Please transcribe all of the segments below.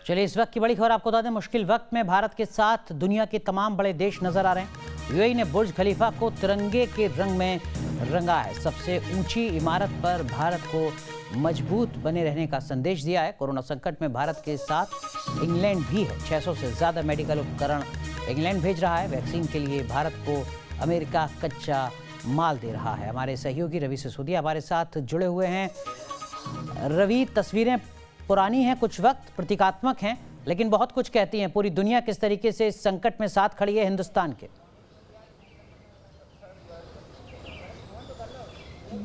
चलिए इस वक्त की बड़ी खबर आपको बता दें। मुश्किल वक्त में भारत के साथ दुनिया के तमाम बड़े देश नजर आ रहे हैं। यूएई ने बुर्ज खलीफा को तिरंगे के रंग में रंगा है। सबसे ऊंची इमारत पर भारत को मजबूत बने रहने का संदेश दिया है। कोरोना संकट में भारत के साथ इंग्लैंड भी है। 600 से ज्यादा मेडिकल उपकरण इंग्लैंड भेज रहा है। वैक्सीन के लिए भारत को अमेरिका कच्चा माल दे रहा है। हमारे सहयोगी रवि सिसोदिया हमारे साथ जुड़े हुए हैं। रवि, तस्वीरें पुरानी हैं, कुछ वक्त प्रतीकात्मक हैं, लेकिन बहुत कुछ कहती हैं। पूरी दुनिया किस तरीके से इस संकट में साथ खड़ी है हिंदुस्तान के?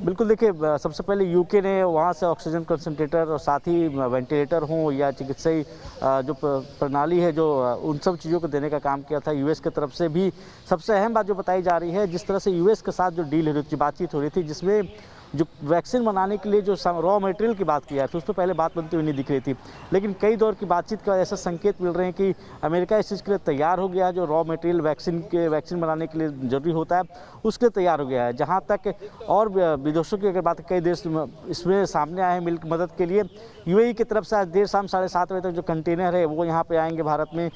बिल्कुल, देखिए, सबसे पहले यूके ने वहाँ से ऑक्सीजन कंसंट्रेटर और साथ ही वेंटिलेटर हों या चिकित्सीय जो प्रणाली है, जो उन सब चीज़ों को देने का काम किया था। यूएस की तरफ से भी सबसे अहम बात जो बताई जा रही है, जिस तरह से यूएस के साथ जो डील हो रही थी, बातचीत हो रही थी, जिसमें जो वैक्सीन बनाने के लिए जो रॉ मटेरियल की बात किया है, तो उस पर पहले बात बनती हुई नहीं दिख रही थी। लेकिन कई दौर की बातचीत का ऐसा संकेत मिल रहे हैं कि अमेरिका इस चीज़ के लिए तैयार हो गया है। जो रॉ मटेरियल वैक्सीन बनाने के लिए ज़रूरी होता है, उसके लिए तैयार हो गया है। जहाँ तक और विदेशों की अगर बात, कई देश इसमें सामने आए हैं मिल मदद के लिए। यूएई की तरफ से आज देर शाम 7:30 बजे तक जो कंटेनर है वो यहाँ पे आएंगे भारत में।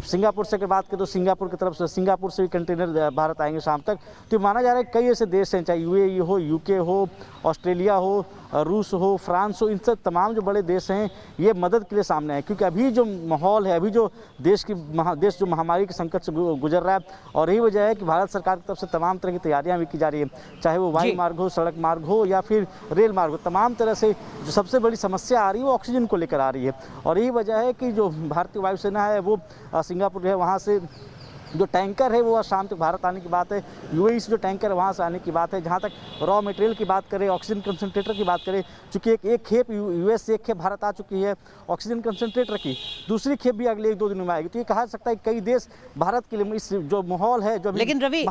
सिंगापुर से अगर बात करें तो सिंगापुर की तरफ से, सिंगापुर से भी कंटेनर भारत आएंगे शाम तक। तो माना जा रहा है कई ऐसे देश हैं, चाहे यूएई हो, यूके हो, ऑस्ट्रेलिया हो, रूस हो, फ्रांस हो, इन सब तमाम जो बड़े देश हैं ये मदद के लिए सामने आए। क्योंकि अभी जो माहौल है, अभी जो देश जो महामारी के संकट से गुजर रहा है, और यही वजह है कि भारत सरकार की तरफ से तमाम तरह की तैयारियां भी की जा रही है, चाहे वो वायु मार्ग हो, सड़क मार्ग हो या फिर रेल मार्ग हो। तमाम तरह से जो सबसे बड़ी समस्या आ रही है वो ऑक्सीजन को लेकर आ रही है। और यही वजह है कि जो भारतीय वायुसेना है वो सिंगापुर है, वहाँ से जो टैंकर है वो आज शाम तक भारत आने की बात है। यूएई से जो टैंकर है वहाँ से आने की बात है। जहाँ तक रॉ मटेरियल की बात करें, ऑक्सीजन कंसंट्रेटर की बात करें, चूँकि एक खेप यूएस से एक खेप भारत आ चुकी है ऑक्सीजन कंसंट्रेटर की, दूसरी खेप भी अगले 1-2 दिनों में आएगी। तो ये कहा जा सकता है कई देश भारत के लिए इस जो माहौल है, जो लेकिन रवि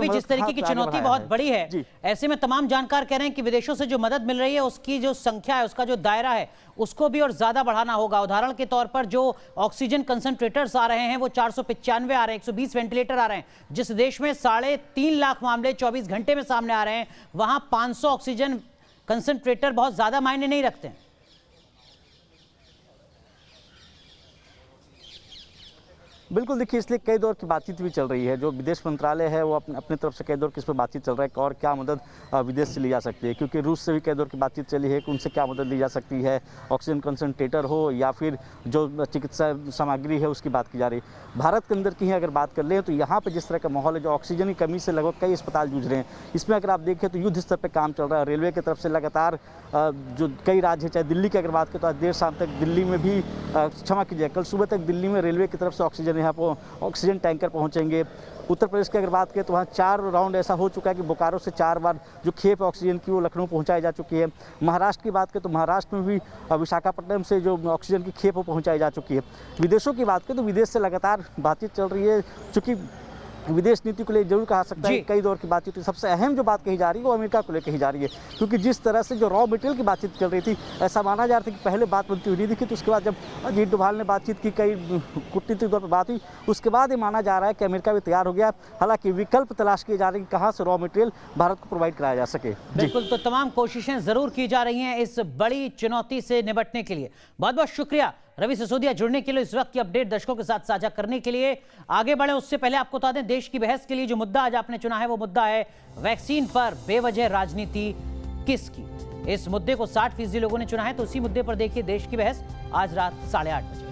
जिस तरीके की चुनौती बहुत बड़ी है, ऐसे में तमाम जानकार कह रहे हैं कि विदेशों से जो मदद मिल रही है उसकी जो संख्या है, उसका जो दायरा है, उसको भी और ज्यादा बढ़ाना होगा। उदाहरण के तौर पर जो ऑक्सीजन कंसंट्रेटर्स आ रहे हैं वो 495 आ रहे हैं, 120 वेंटिलेटर आ रहे हैं। जिस देश में 3.5 लाख मामले 24 घंटे में सामने आ रहे हैं, वहां 500 ऑक्सीजन कंसंट्रेटर बहुत ज्यादा मायने नहीं रखते हैं। बिल्कुल, देखिए, इसलिए कई दौर की बातचीत भी चल रही है। जो विदेश मंत्रालय है वो अपनी तरफ से कई दौर की इस पर बातचीत चल रहा है और क्या मदद विदेश से ली जा सकती है। क्योंकि रूस से भी कई दौर की बातचीत चली है कि उनसे क्या मदद ली जा सकती है, ऑक्सीजन कंसंट्रेटर हो या फिर जो चिकित्सा सामग्री है उसकी बात की जा रही है। भारत के अंदर की ही अगर बात कर लें तो यहाँ पर जिस तरह का माहौल है, जो ऑक्सीजन की कमी से लगभग कई अस्पताल जूझ रहे हैं, इसमें अगर आप देखें तो युद्ध स्तर पर काम चल रहा है। रेलवे की तरफ से लगातार जो कई राज्य है, चाहे दिल्ली की अगर बात करें तो आज देर शाम तक दिल्ली में भी, क्षमा कीजिए, कल सुबह तक दिल्ली में रेलवे की तरफ से ऑक्सीजन यहाँ पर ऑक्सीजन टैंकर पहुंचेंगे। उत्तर प्रदेश की अगर बात करें तो वहाँ 4 राउंड ऐसा हो चुका है कि बोकारो से 4 बार जो खेप ऑक्सीजन की वो लखनऊ पहुंचाई जा चुकी है। महाराष्ट्र की बात करें तो महाराष्ट्र में भी विशाखापट्टनम से जो ऑक्सीजन की खेप वो पहुंचाई जा चुकी है। विदेशों की बात करें तो विदेश से लगातार बातचीत चल रही है। चूँकि विदेश नीति को लेकर जरूर कहा सकता है कई दौर की बातचीत, सबसे अहम जो बात कही जा रही है वो अमेरिका को लेकर कही जा रही है। क्योंकि जिस तरह से जो रॉ मटेरियल की बातचीत चल रही थी, ऐसा माना जा रहा था कि पहले बात बनती हुई नहीं दिखी, तो उसके बाद जब अजीत डोभाल ने बातचीत की, कई कूटनीतिक तौर पर बात हुई, उसके बाद ये माना जा रहा है कि अमेरिका भी तैयार हो गया। हालांकि विकल्प तलाश किए जा रहे हैं कि कहाँ से रॉ मटेरियल भारत को प्रोवाइड कराया जा सके। बिल्कुल, तो तमाम कोशिशें जरूर की जा रही हैं इस बड़ी चुनौती से निपटने के लिए। बहुत बहुत शुक्रिया रवि सिसोदिया जुड़ने के लिए, इस वक्त की अपडेट दर्शकों के साथ साझा करने के लिए। आगे बढ़े उससे पहले आपको बता दें, देश की बहस के लिए जो मुद्दा आज आपने चुना है वो मुद्दा है वैक्सीन पर बेवजह राजनीति किसकी। इस मुद्दे को 60% लोगों ने चुना है। तो उसी मुद्दे पर देखिए देश की बहस आज रात 8:30 बजे।